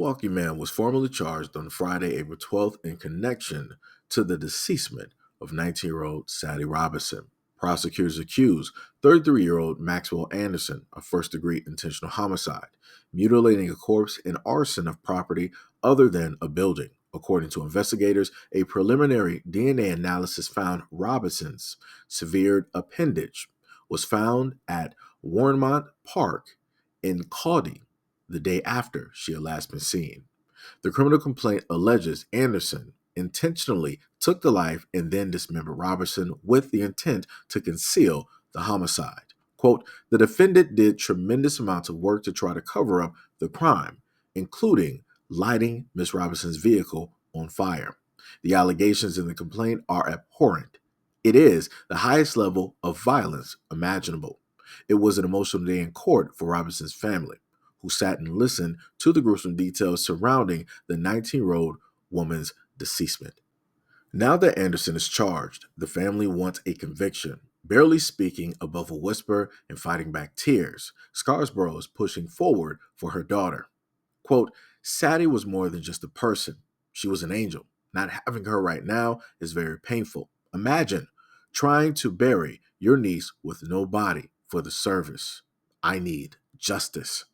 Milwaukee man was formally charged on Friday, April 12th, in connection to the deceasement of 19-year-old Sade Robinson. Prosecutors accused 33-year-old Maxwell Anderson of first-degree intentional homicide, mutilating a corpse, and arson of property other than a building. According to investigators, a preliminary DNA analysis found Robinson's severed appendage was found at Warrenmont Park in Cawdy the day after she had last been seen. The criminal complaint alleges Anderson intentionally took the life and then dismembered Robertson with the intent to conceal the homicide. Quote, the defendant did tremendous amounts of work to try to cover up the crime, including lighting Miss Robinson's vehicle on fire. The allegations in the complaint are abhorrent. It is the highest level of violence imaginable. It was an emotional day in court for Robinson's family, who sat and listened to the gruesome details surrounding the 19-year-old woman's deceasement. Now that Anderson is charged, the family wants a conviction. Barely speaking above a whisper and fighting back tears, Scarsborough is pushing forward for her daughter. Quote, Sadie was more than just a person. She was an angel. Not having her right now is very painful. Imagine trying to bury your niece with no body for the service. I need justice.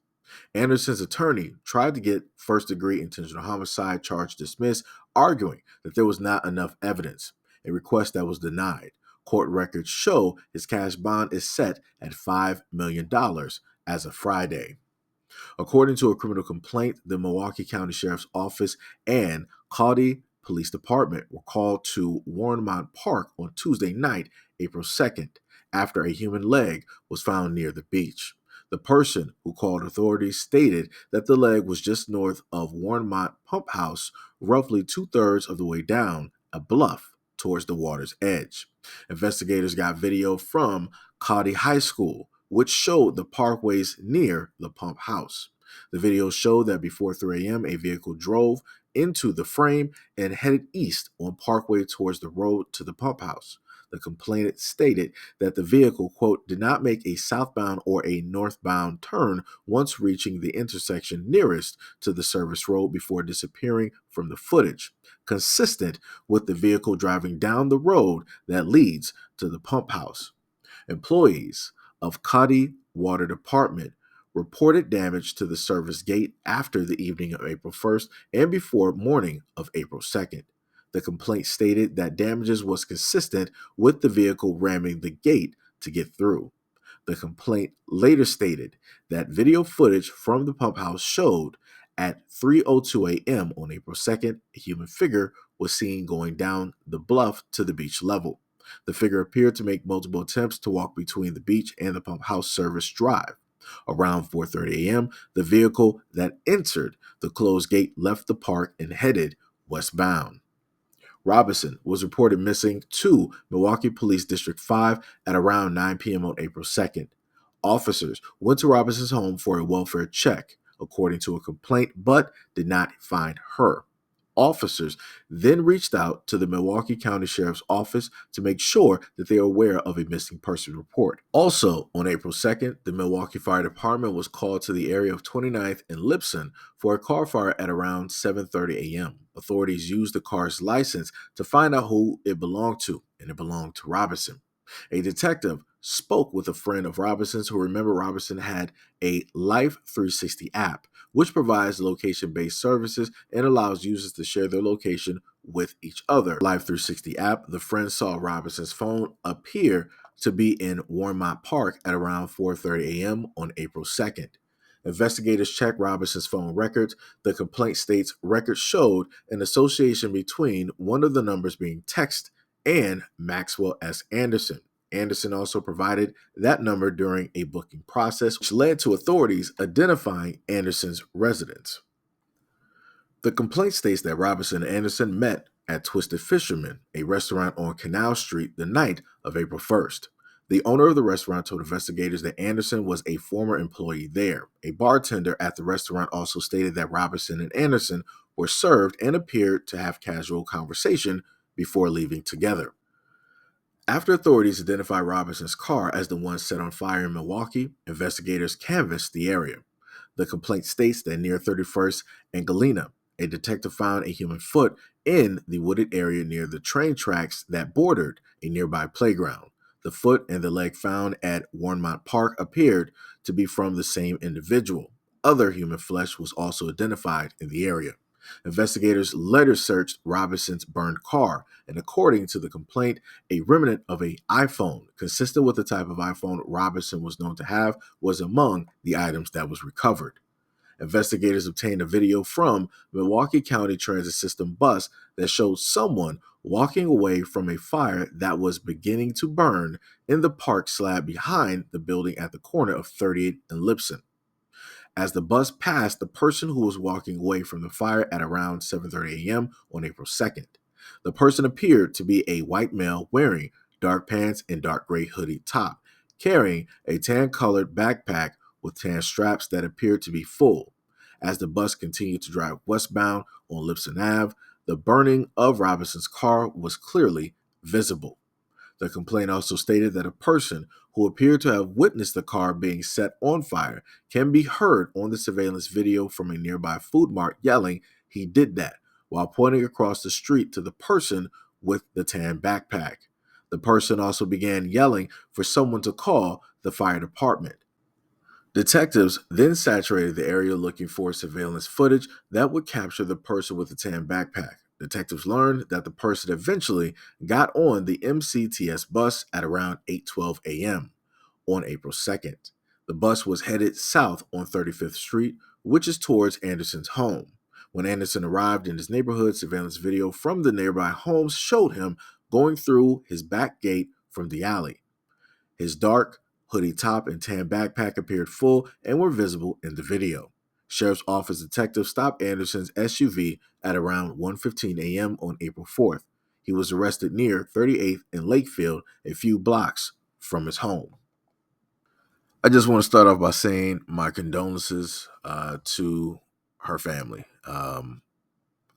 Anderson's attorney tried to get first-degree intentional homicide charge dismissed, arguing that there was not enough evidence, a request that was denied. Court records show his cash bond is set at $5 million as of Friday. According to a criminal complaint, the Milwaukee County Sheriff's Office and Cawdy Police Department were called to Warrenmont Park on Tuesday night, April 2nd, after a human leg was found near the beach. The person who called authorities stated that the leg was just north of Warrenmont Pump House, roughly two-thirds of the way down a bluff towards the water's edge. Investigators got video from Cawdy High School, which showed the parkways near the pump house. The video showed that before 3 a.m., a vehicle drove into the frame and headed east on Parkway towards the road to the pump house. The complainant stated that the vehicle, quote, did not make a southbound or a northbound turn once reaching the intersection nearest to the service road before disappearing from the footage, consistent with the vehicle driving down the road that leads to the pump house. Employees of Cawdy Water Department reported damage to the service gate after the evening of April 1st and before morning of April 2nd. The complaint stated that damages was consistent with the vehicle ramming the gate to get through. The complaint later stated that video footage from the pump house showed at 3:02 a.m. on April 2nd, a human figure was seen going down the bluff to the beach level. The figure appeared to make multiple attempts to walk between the beach and the pump house service drive. Around 4:30 a.m., the vehicle that entered the closed gate left the park and headed westbound. Robinson was reported missing to Milwaukee Police District 5 at around 9 p.m. on April 2nd. Officers went to Robinson's home for a welfare check, according to a complaint, but did not find her. Officers then reached out to the Milwaukee County Sheriff's Office to make sure that they are aware of a missing person report. Also, on April 2nd, the Milwaukee Fire Department was called to the area of 29th and Lipson for a car fire at around 7:30 a.m. Authorities used the car's license to find out who it belonged to, and it belonged to Robinson. A detective spoke with a friend of Robinson's who remembered Robinson had a Life 360 app, which provides location-based services and allows users to share their location with each other. Life 360 app, the friend saw Robinson's phone appear to be in Warrenmont Park at around 4:30 a.m. on April 2nd. Investigators checked Robinson's phone records. The complaint states records showed an association between one of the numbers being text and Maxwell S. Anderson. Anderson also provided that number during a booking process, which led to authorities identifying Anderson's residence. The complaint states that Robinson and Anderson met at Twisted Fisherman, a restaurant on Canal Street, the night of April 1st. The owner of the restaurant told investigators that Anderson was a former employee there. A bartender at the restaurant also stated that Robinson and Anderson were served and appeared to have casual conversation before leaving together. After authorities identified Robinson's car as the one set on fire in Milwaukee, investigators canvassed the area. The complaint states that near 31st and Galena, a detective found a human foot in the wooded area near the train tracks that bordered a nearby playground. The foot and the leg found at Warmont Park appeared to be from the same individual. Other human flesh was also identified in the area. Investigators later searched Robinson's burned car, and according to the complaint, a remnant of an iPhone, consistent with the type of iPhone Robinson was known to have, was among the items that was recovered. Investigators obtained a video from Milwaukee County Transit System bus that showed someone walking away from a fire that was beginning to burn in the park slab behind the building at the corner of 30th and Lipson. As the bus passed the person who was walking away from the fire at around 7:30 a.m. on April 2nd. The person appeared to be a white male wearing dark pants and dark gray hoodie top, carrying a tan-colored backpack with tan straps that appeared to be full. As the bus continued to drive westbound on Lipson Ave, the burning of Robinson's car was clearly visible. The complaint also stated that a person who appeared to have witnessed the car being set on fire can be heard on the surveillance video from a nearby food mart yelling, "He did that," while pointing across the street to the person with the tan backpack. The person also began yelling for someone to call the fire department. Detectives then saturated the area looking for surveillance footage that would capture the person with the tan backpack. Detectives learned that the person eventually got on the MCTS bus at around 8:12 a.m. on April 2nd. The bus was headed south on 35th Street, which is towards Anderson's home. When Anderson arrived in his neighborhood, surveillance video from the nearby homes showed him going through his back gate from the alley. His dark hoodie top and tan backpack appeared full and were visible in the video. Sheriff's Office detectives stopped Anderson's SUV at around 1:15 a.m. on April 4th. He was arrested near 38th and Lakefield, a few blocks from his home. I just want to start off by saying my condolences to her family. I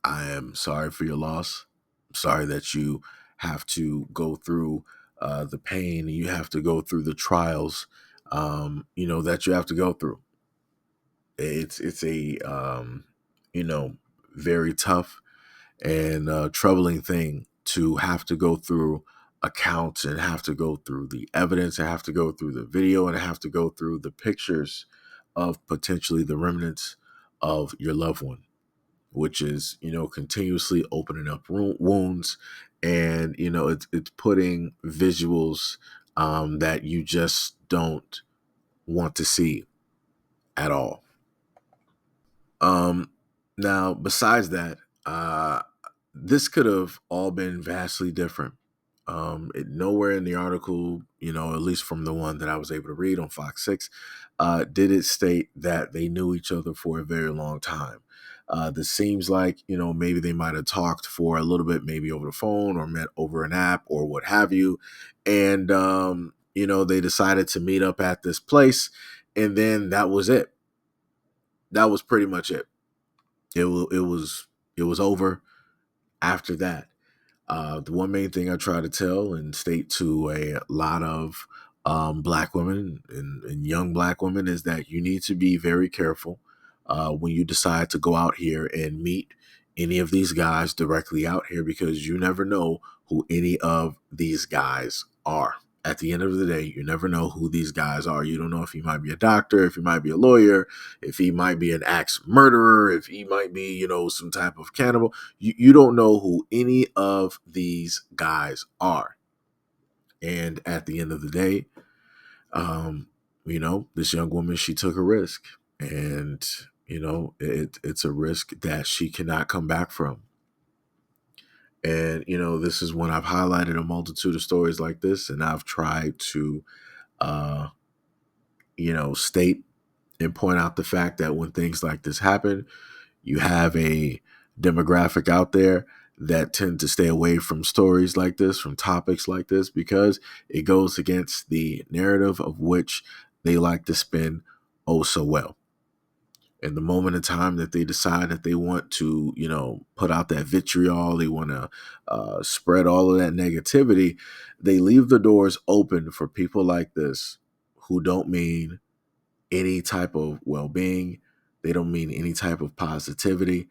am sorry for your loss. I'm sorry that you have to go through the pain, you have to go through the trials, that you have to go through. It's a very tough and troubling thing to have to go through accounts and have to go through the evidence and have to go through the video and have to go through the pictures of potentially the remnants of your loved one, which is continuously opening up wounds, and it's putting visuals that you just don't want to see at all. Now, besides that, this could have all been vastly different. Nowhere in the article, at least from the one that I was able to read on Fox 6, did it state that they knew each other for a very long time. This seems like, maybe they might have talked for a little bit, maybe over the phone or met over an app or what have you. And, they decided to meet up at this place. And then that was it. That was pretty much it. It was over after that. The one main thing I try to tell and state to a lot of Black women and young Black women is that you need to be very careful when you decide to go out here and meet any of these guys directly out here, because you never know who any of these guys are. At the end of the day, you never know who these guys are. You don't know if he might be a doctor, if he might be a lawyer, if he might be an axe murderer, if he might be, some type of cannibal. You don't know who any of these guys are. And at the end of the day, this young woman, she took a risk. And, it's a risk that she cannot come back from. And, this is when I've highlighted a multitude of stories like this, and I've tried to, state and point out the fact that when things like this happen, you have a demographic out there that tend to stay away from stories like this, from topics like this, because it goes against the narrative of which they like to spin oh so well. In the moment in time that they decide that they want to, put out that vitriol, they want to spread all of that negativity, they leave the doors open for people like this who don't mean any type of well-being, They don't mean any type of positivity.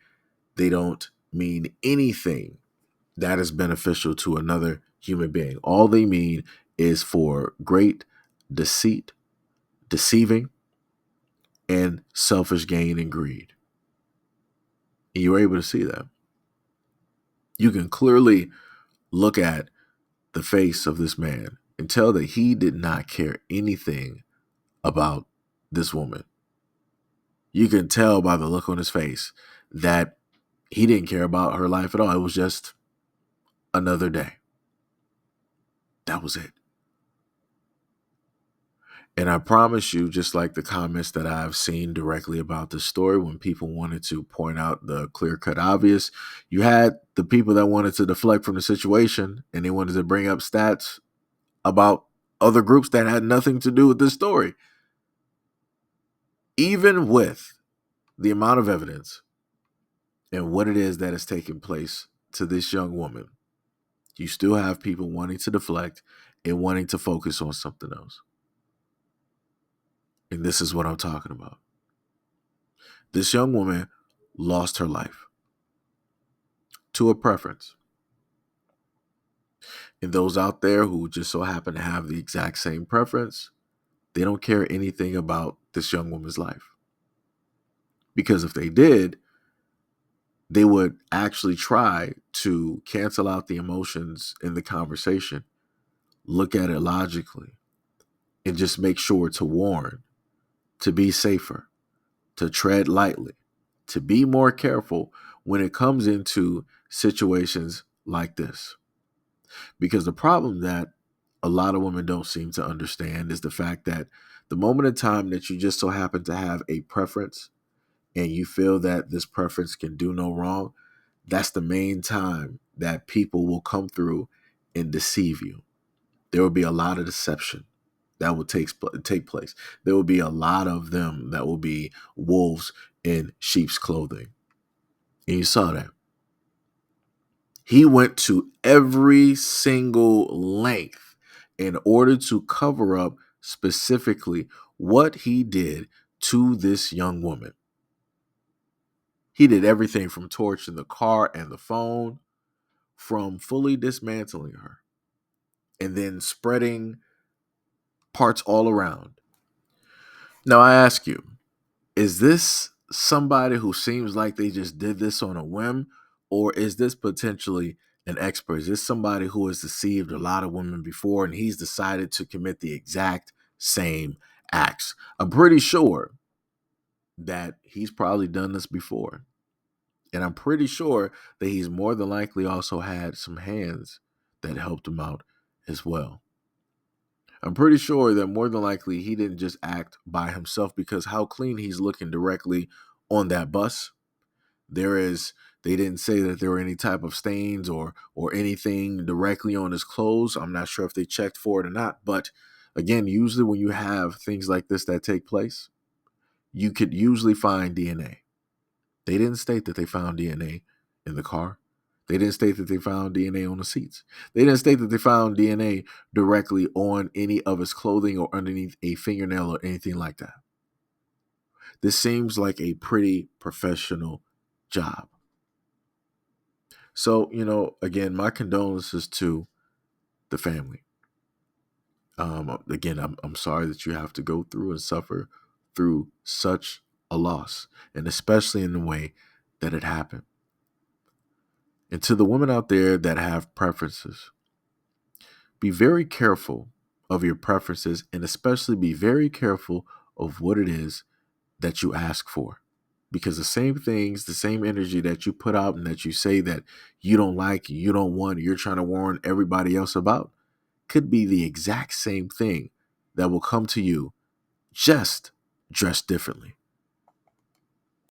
They don't mean anything that is beneficial to another human being. All they mean is for great deceit, deceiving, and selfish gain and greed. And you're able to see that. You can clearly look at the face of this man and tell that he did not care anything about this woman. You can tell by the look on his face that he didn't care about her life at all. It was just another day. That was it. And I promise you, just like the comments that I've seen directly about this story, when people wanted to point out the clear-cut obvious, you had the people that wanted to deflect from the situation and they wanted to bring up stats about other groups that had nothing to do with this story. Even with the amount of evidence and what it is that is taking place to this young woman, you still have people wanting to deflect and wanting to focus on something else. And this is what I'm talking about. This young woman lost her life to a preference. And those out there who just so happen to have the exact same preference, they don't care anything about this young woman's life. Because if they did, they would actually try to cancel out the emotions in the conversation, look at it logically, and just make sure to warn, to be safer, to tread lightly, to be more careful when it comes into situations like this. Because the problem that a lot of women don't seem to understand is the fact that the moment in time that you just so happen to have a preference and you feel that this preference can do no wrong, that's the main time that people will come through and deceive you. There will be a lot of deception that will take place. There will be a lot of them that will be wolves in sheep's clothing. And you saw that. He went to every single length in order to cover up specifically what he did to this young woman. He did everything from torching the car and the phone, from fully dismantling her, and then spreading parts all around. Now I ask you, is this somebody who seems like they just did this on a whim, or is this potentially an expert? Is this somebody who has deceived a lot of women before and he's decided to commit the exact same acts? I'm pretty sure that he's probably done this before. And I'm pretty sure that he's more than likely also had some hands that helped him out as well. I'm pretty sure that more than likely he didn't just act by himself, because how clean he's looking directly on that bus. They didn't say that there were any type of stains or anything directly on his clothes. I'm not sure if they checked for it or not. But again, usually when you have things like this that take place, you could usually find DNA. They didn't state that they found DNA in the car. They didn't state that they found DNA on the seats. They didn't state that they found DNA directly on any of his clothing or underneath a fingernail or anything like that. This seems like a pretty professional job. So, again, my condolences to the family. Again, I'm sorry that you have to go through and suffer through such a loss, and especially in the way that it happened. And to the women out there that have preferences, be very careful of your preferences, and especially be very careful of what it is that you ask for. Because the same things, the same energy that you put out and that you say that you don't like, you don't want, you're trying to warn everybody else about, could be the exact same thing that will come to you, just dressed differently.